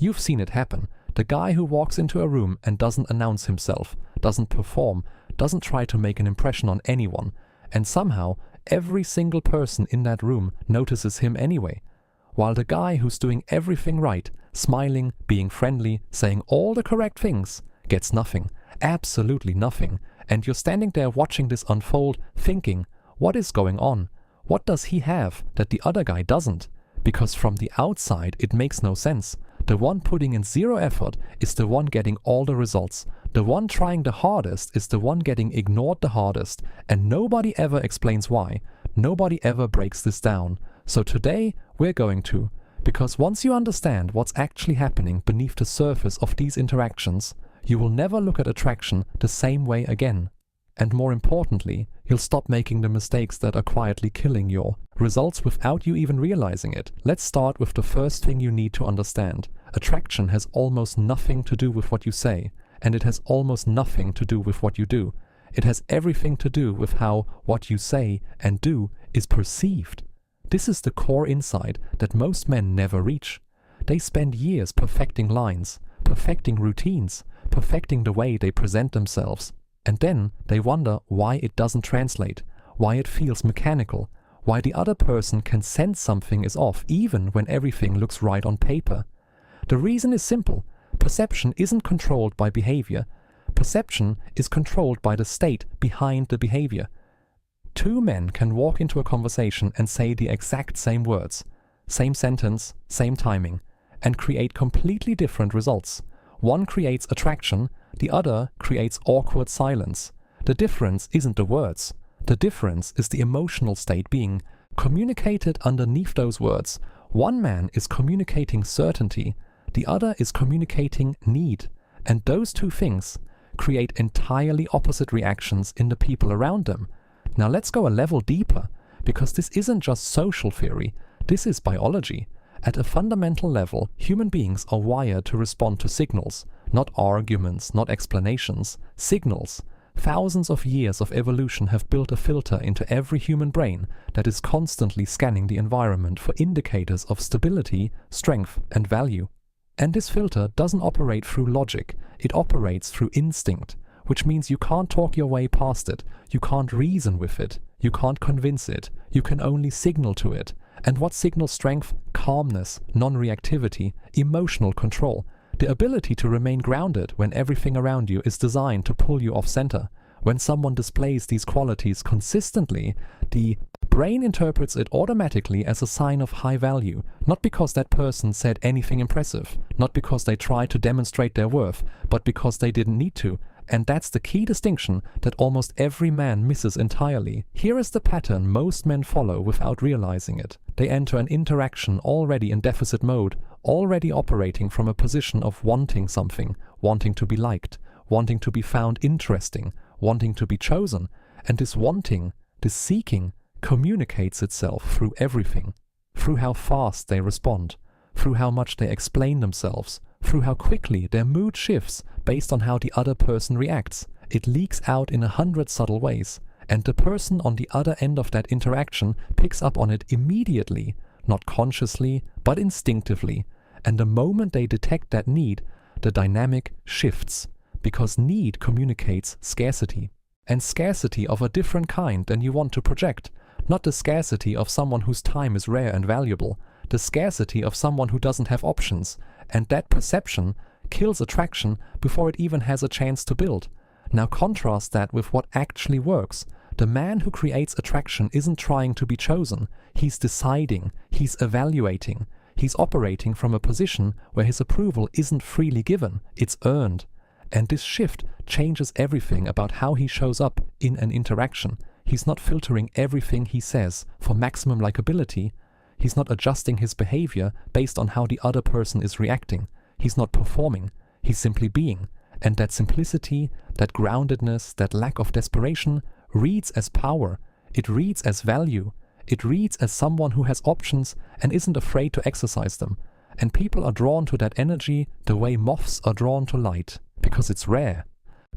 You've seen it happen. The guy who walks into a room and doesn't announce himself, doesn't perform, doesn't try to make an impression on anyone, and somehow every single person in that room notices him anyway. While the guy who's doing everything right, smiling, being friendly, saying all the correct things, gets nothing, absolutely nothing, and you're standing there watching this unfold, thinking, what is going on? What does he have that the other guy doesn't? Because from the outside it makes no sense. The one putting in zero effort is the one getting all the results. The one trying the hardest is the one getting ignored the hardest, and nobody ever explains why. Nobody ever breaks this down. So today we're going to, because once you understand what's actually happening beneath the surface of these interactions, you will never look at attraction the same way again. And more importantly, you'll stop making the mistakes that are quietly killing your results without you even realizing it. Let's start with the first thing you need to understand. Attraction has almost nothing to do with what you say, and it has almost nothing to do with what you do. It has everything to do with how what you say and do is perceived. This is the core insight that most men never reach. They spend years perfecting lines, perfecting routines, perfecting the way they present themselves. And then they wonder why it doesn't translate, why it feels mechanical, why the other person can sense something is off even when everything looks right on paper. The reason is simple. Perception isn't controlled by behavior. Perception is controlled by the state behind the behavior. Two men can walk into a conversation and say the exact same words, same sentence, same timing, and create completely different results. One creates attraction, the other creates awkward silence. The difference isn't the words. The difference is the emotional state being communicated underneath those words. One man is communicating certainty, the other is communicating need. And those two things create entirely opposite reactions in the people around them. Now let's go a level deeper, because this isn't just social theory, this is biology. At a fundamental level, human beings are wired to respond to signals, not arguments, not explanations, signals. Thousands of years of evolution have built a filter into every human brain that is constantly scanning the environment for indicators of stability, strength, and value. And this filter doesn't operate through logic, it operates through instinct, which means you can't talk your way past it, you can't reason with it, you can't convince it, you can only signal to it. And what signals strength? Calmness, non-reactivity, emotional control, the ability to remain grounded when everything around you is designed to pull you off center. When someone displays these qualities consistently, the brain interprets it automatically as a sign of high value, not because that person said anything impressive, not because they tried to demonstrate their worth, but because they didn't need to. And that's the key distinction that almost every man misses entirely. Here is the pattern most men follow without realizing it. They enter an interaction already in deficit mode, already operating from a position of wanting something, wanting to be liked, wanting to be found interesting, wanting to be chosen. And this wanting, this seeking, communicates itself through everything. Through how fast they respond, through how much they explain themselves, through how quickly their mood shifts based on how the other person reacts. It leaks out in 100 subtle ways, and the person on the other end of that interaction picks up on it immediately, not consciously, but instinctively. And the moment they detect that need, the dynamic shifts, because need communicates scarcity. And scarcity of a different kind than you want to project. Not the scarcity of someone whose time is rare and valuable, the scarcity of someone who doesn't have options. And that perception kills attraction before it even has a chance to build. Now contrast that with what actually works. The man who creates attraction isn't trying to be chosen. He's deciding, he's evaluating, he's operating from a position where his approval isn't freely given, it's earned. And this shift changes everything about how he shows up in an interaction. He's not filtering everything he says for maximum likability. He's not adjusting his behavior based on how the other person is reacting. He's not performing. He's simply being. And that simplicity, that groundedness, that lack of desperation reads as power. It reads as value. It reads as someone who has options and isn't afraid to exercise them. And people are drawn to that energy the way moths are drawn to light, because it's rare.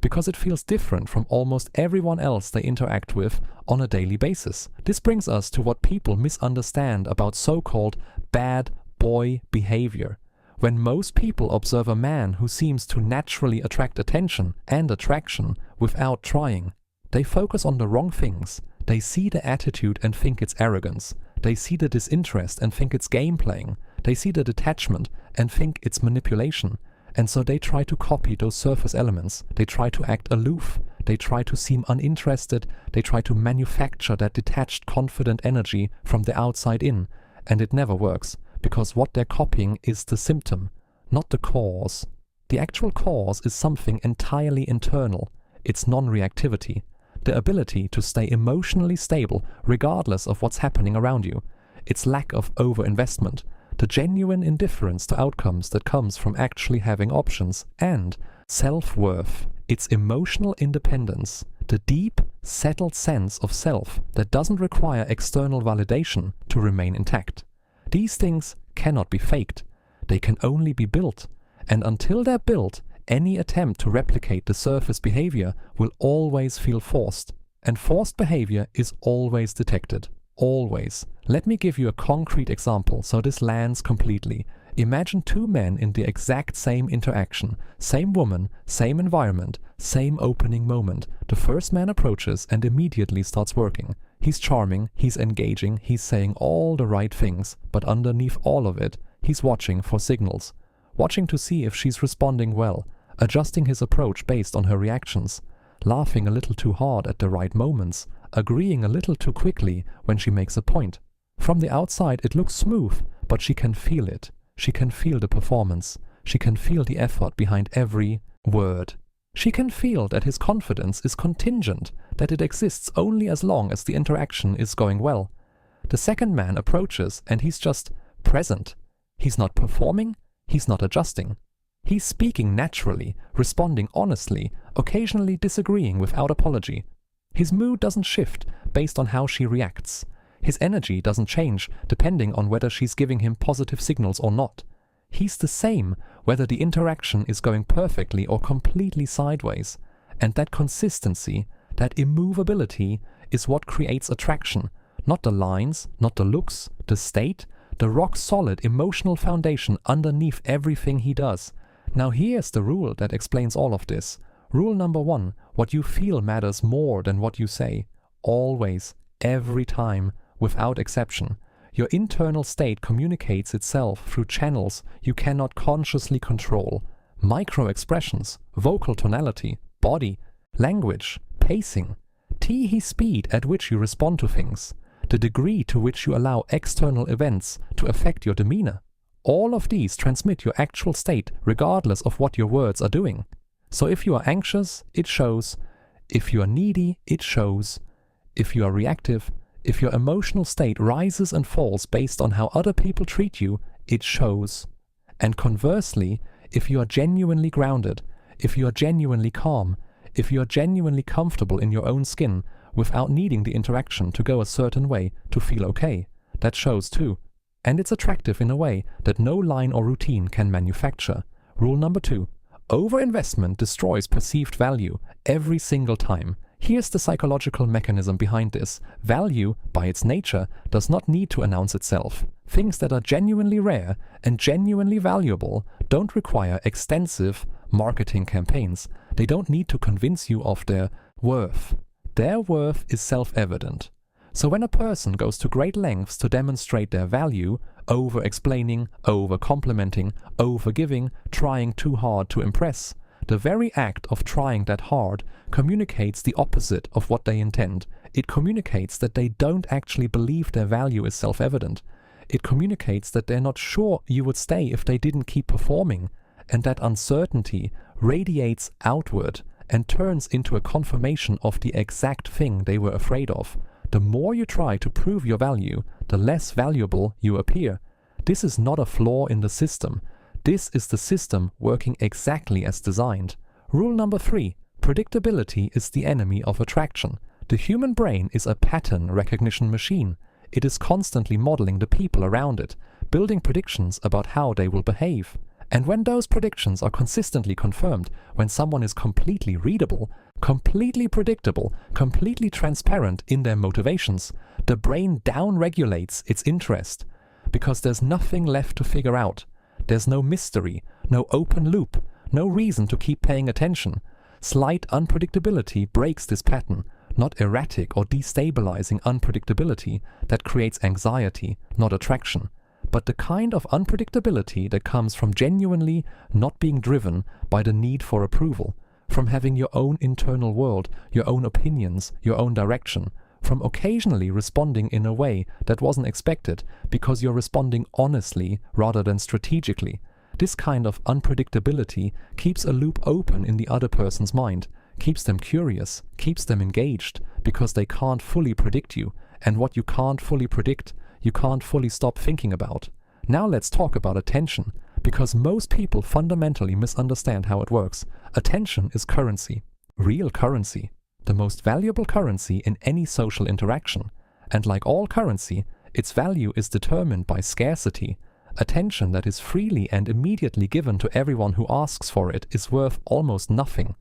Because it feels different from almost everyone else they interact with on a daily basis. This brings us to what people misunderstand about so-called bad boy behavior. When most people observe a man who seems to naturally attract attention and attraction without trying, they focus on the wrong things. They see the attitude and think it's arrogance. They see the disinterest and think it's game playing. They see the detachment and think it's manipulation. And so they try to copy those surface elements. They try to act aloof. They try to seem uninterested. They try to manufacture that detached, confident energy from the outside in. And it never works, because what they're copying is the symptom, not the cause. The actual cause is something entirely internal. It's non-reactivity, the ability to stay emotionally stable regardless of what's happening around you. It's lack of over-investment, the genuine indifference to outcomes that comes from actually having options, and self-worth. It's emotional independence, the deep, settled sense of self that doesn't require external validation to remain intact. These things cannot be faked. They can only be built. And until they're built, any attempt to replicate the surface behavior will always feel forced. And forced behavior is always detected. Always. Let me give you a concrete example so this lands completely. Imagine two men in the exact same interaction, same woman, same environment, same opening moment. The first man approaches and immediately starts working. He's charming, he's engaging, he's saying all the right things, but underneath all of it, he's watching for signals. Watching to see if she's responding well, adjusting his approach based on her reactions, laughing a little too hard at the right moments, agreeing a little too quickly when she makes a point. From the outside it looks smooth, but she can feel it. She can feel the performance. She can feel the effort behind every word. She can feel that his confidence is contingent, that it exists only as long as the interaction is going well. The second man approaches and he's just present. He's not performing, he's not adjusting. He's speaking naturally, responding honestly, occasionally disagreeing without apology. His mood doesn't shift based on how she reacts. His energy doesn't change depending on whether she's giving him positive signals or not. He's the same whether the interaction is going perfectly or completely sideways. And that consistency, that immovability, is what creates attraction. Not the lines, not the looks, the state, the rock-solid emotional foundation underneath everything he does. Now here's the rule that explains all of this. Rule number 1, what you feel matters more than what you say. Always, every time, without exception. Your internal state communicates itself through channels you cannot consciously control. Micro-expressions, vocal tonality, body, language, pacing, speed at which you respond to things, the degree to which you allow external events to affect your demeanor. All of these transmit your actual state regardless of what your words are doing. So if you are anxious, it shows. If you are needy, it shows. If you are reactive, if your emotional state rises and falls based on how other people treat you, it shows. And conversely, if you are genuinely grounded, if you are genuinely calm, if you are genuinely comfortable in your own skin without needing the interaction to go a certain way to feel okay, that shows too. And it's attractive in a way that no line or routine can manufacture. Rule number 2. Overinvestment destroys perceived value every single time. Here's the psychological mechanism behind this. Value, by its nature, does not need to announce itself. Things that are genuinely rare and genuinely valuable don't require extensive marketing campaigns. They don't need to convince you of their worth. Their worth is self-evident. So when a person goes to great lengths to demonstrate their value, over-explaining, over-complimenting, over-giving, trying too hard to impress, the very act of trying that hard communicates the opposite of what they intend. It communicates that they don't actually believe their value is self-evident. It communicates that they're not sure you would stay if they didn't keep performing, and that uncertainty radiates outward and turns into a confirmation of the exact thing they were afraid of. The more you try to prove your value, the less valuable you appear. This is not a flaw in the system. This is the system working exactly as designed. Rule number 3. Predictability is the enemy of attraction. The human brain is a pattern recognition machine. It is constantly modeling the people around it, building predictions about how they will behave. And when those predictions are consistently confirmed, when someone is completely readable, completely predictable, completely transparent in their motivations, the brain down-regulates its interest, because there's nothing left to figure out. There's no mystery, no open loop, no reason to keep paying attention. Slight unpredictability breaks this pattern, not erratic or destabilizing unpredictability that creates anxiety, not attraction, but the kind of unpredictability that comes from genuinely not being driven by the need for approval, from having your own internal world, your own opinions, your own direction, from occasionally responding in a way that wasn't expected because you're responding honestly rather than strategically. This kind of unpredictability keeps a loop open in the other person's mind, keeps them curious, keeps them engaged, because they can't fully predict you, and what you can't fully predict, you can't fully stop thinking about. Now let's talk about attention, because most people fundamentally misunderstand how it works. Attention is currency, real currency, the most valuable currency in any social interaction, and like all currency, its value is determined by scarcity. Attention that is freely and immediately given to everyone who asks for it is worth almost nothing.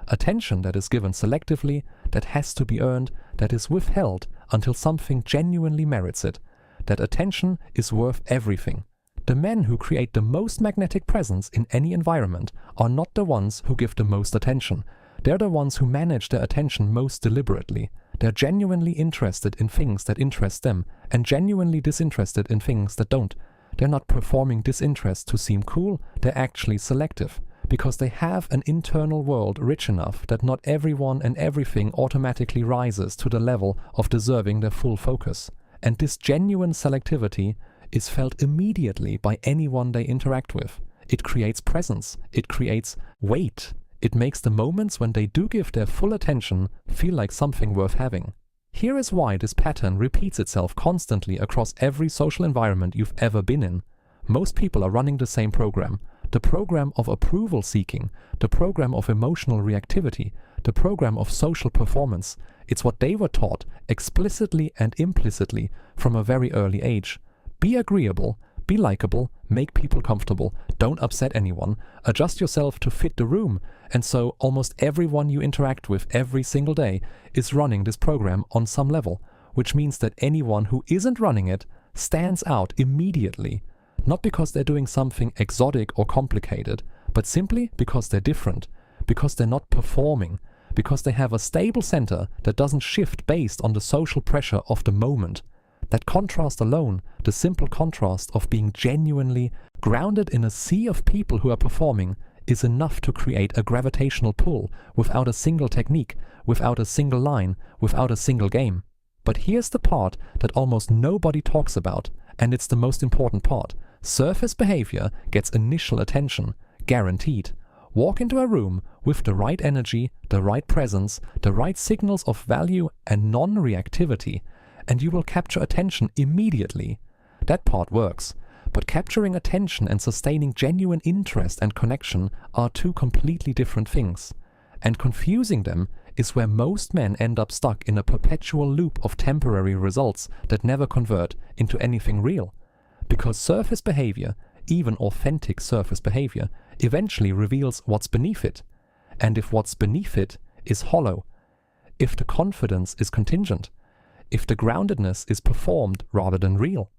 Attention that is given selectively, that has to be earned, that is withheld until something genuinely merits it, that attention is worth everything. The men who create the most magnetic presence in any environment are not the ones who give the most attention. They're the ones who manage their attention most deliberately. They're genuinely interested in things that interest them and genuinely disinterested in things that don't. They're not performing disinterest to seem cool, they're actually selective, because they have an internal world rich enough that not everyone and everything automatically rises to the level of deserving their full focus. And this genuine selectivity is felt immediately by anyone they interact with. It creates presence, it creates weight, it makes the moments when they do give their full attention feel like something worth having. Here is why this pattern repeats itself constantly across every social environment you've ever been in. Most people are running the same program. The program of approval seeking, the program of emotional reactivity, the program of social performance. It's what they were taught explicitly and implicitly from a very early age. Be agreeable, be likable, make people comfortable, don't upset anyone, adjust yourself to fit the room. And so almost everyone you interact with every single day is running this program on some level, which means that anyone who isn't running it stands out immediately. Not because they're doing something exotic or complicated, but simply because they're different, because they're not performing, because they have a stable center that doesn't shift based on the social pressure of the moment. That contrast alone, the simple contrast of being genuinely grounded in a sea of people who are performing, is enough to create a gravitational pull without a single technique, without a single line, without a single game. But here's the part that almost nobody talks about, and it's the most important part. Surface behavior gets initial attention, guaranteed. Walk into a room with the right energy, the right presence, the right signals of value and non-reactivity, and you will capture attention immediately. That part works. But capturing attention and sustaining genuine interest and connection are two completely different things. And confusing them is where most men end up stuck in a perpetual loop of temporary results that never convert into anything real. Because surface behavior, even authentic surface behavior, eventually reveals what's beneath it. And if what's beneath it is hollow, if the confidence is contingent, if the groundedness is performed rather than real,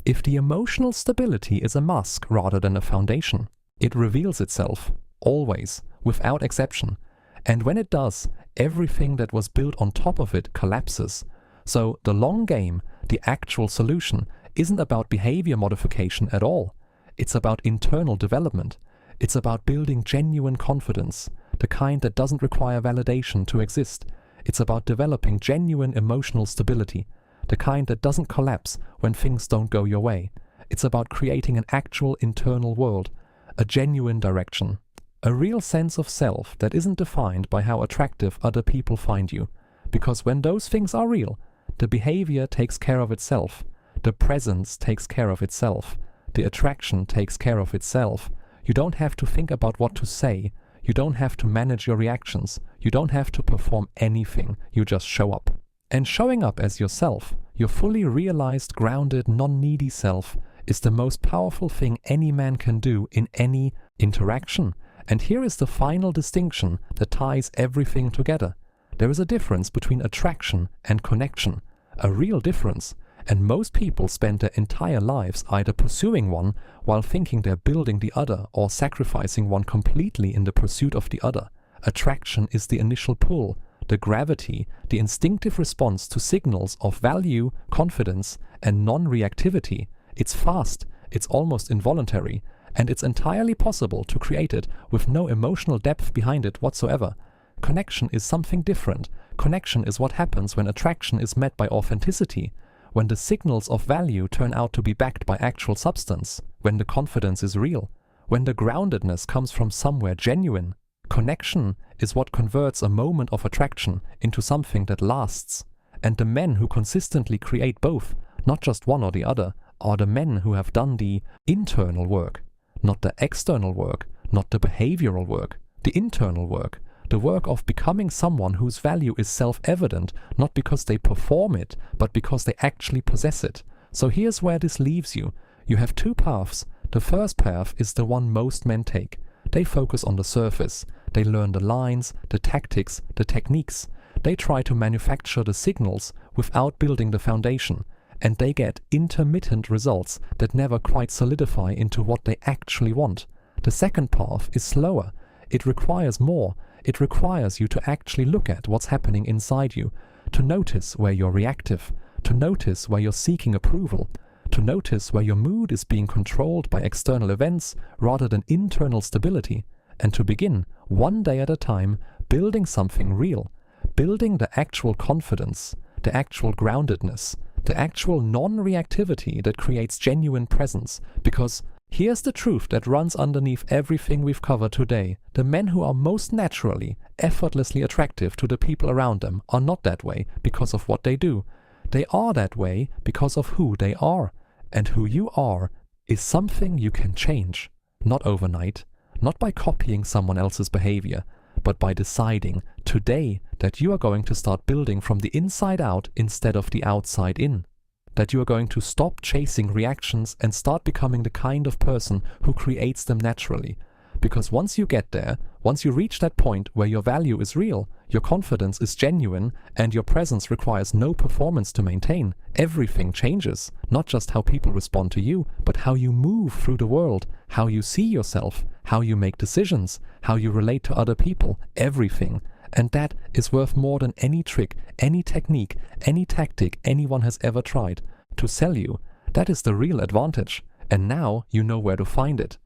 if the emotional stability is a mask rather than a foundation, it reveals itself, always, without exception. And when it does, everything that was built on top of it collapses. So the long game, the actual solution, isn't about behavior modification at all. It's about internal development. It's about building genuine confidence, the kind that doesn't require validation to exist. It's about developing genuine emotional stability, the kind that doesn't collapse when things don't go your way. It's about creating an actual internal world, a genuine direction, a real sense of self that isn't defined by how attractive other people find you. Because when those things are real, the behavior takes care of itself, the presence takes care of itself, the attraction takes care of itself. You don't have to think about what to say. You don't have to manage your reactions. You don't have to perform anything. You just show up. And showing up as yourself, your fully realized, grounded, non-needy self, is the most powerful thing any man can do in any interaction. And here is the final distinction that ties everything together. There is a difference between attraction and connection, a real difference. And most people spend their entire lives either pursuing one while thinking they're building the other, or sacrificing one completely in the pursuit of the other. Attraction is the initial pull, the gravity, the instinctive response to signals of value, confidence, and non-reactivity. It's fast, it's almost involuntary, and it's entirely possible to create it with no emotional depth behind it whatsoever. Connection is something different. Connection is what happens when attraction is met by authenticity, when the signals of value turn out to be backed by actual substance, when the confidence is real, when the groundedness comes from somewhere genuine. Connection is what converts a moment of attraction into something that lasts. And the men who consistently create both, not just one or the other, are the men who have done the internal work, not the external work, not the behavioral work, the internal work, the work of becoming someone whose value is self-evident, not because they perform it, but because they actually possess it. So here's where this leaves you. You have two paths. The first path is the one most men take. They focus on the surface. They learn the lines, the tactics, the techniques. They try to manufacture the signals without building the foundation. And they get intermittent results that never quite solidify into what they actually want. The second path is slower. It requires more. It requires you to actually look at what's happening inside you, to notice where you're reactive, to notice where you're seeking approval, to notice where your mood is being controlled by external events rather than internal stability, and to begin, one day at a time, building something real, building the actual confidence, the actual groundedness, the actual non-reactivity that creates genuine presence. Because here's the truth that runs underneath everything we've covered today. The men who are most naturally, effortlessly attractive to the people around them are not that way because of what they do. They are that way because of who they are. And who you are is something you can change. Not overnight, not by copying someone else's behavior, but by deciding today that you are going to start building from the inside out instead of the outside in. That you are going to stop chasing reactions and start becoming the kind of person who creates them naturally. Because once you get there, once you reach that point where your value is real, your confidence is genuine, and your presence requires no performance to maintain, everything changes. Not just how people respond to you, but how you move through the world, how you see yourself, how you make decisions, how you relate to other people, everything. And that is worth more than any trick, any technique, any tactic anyone has ever tried to sell you. That is the real advantage. And now you know where to find it.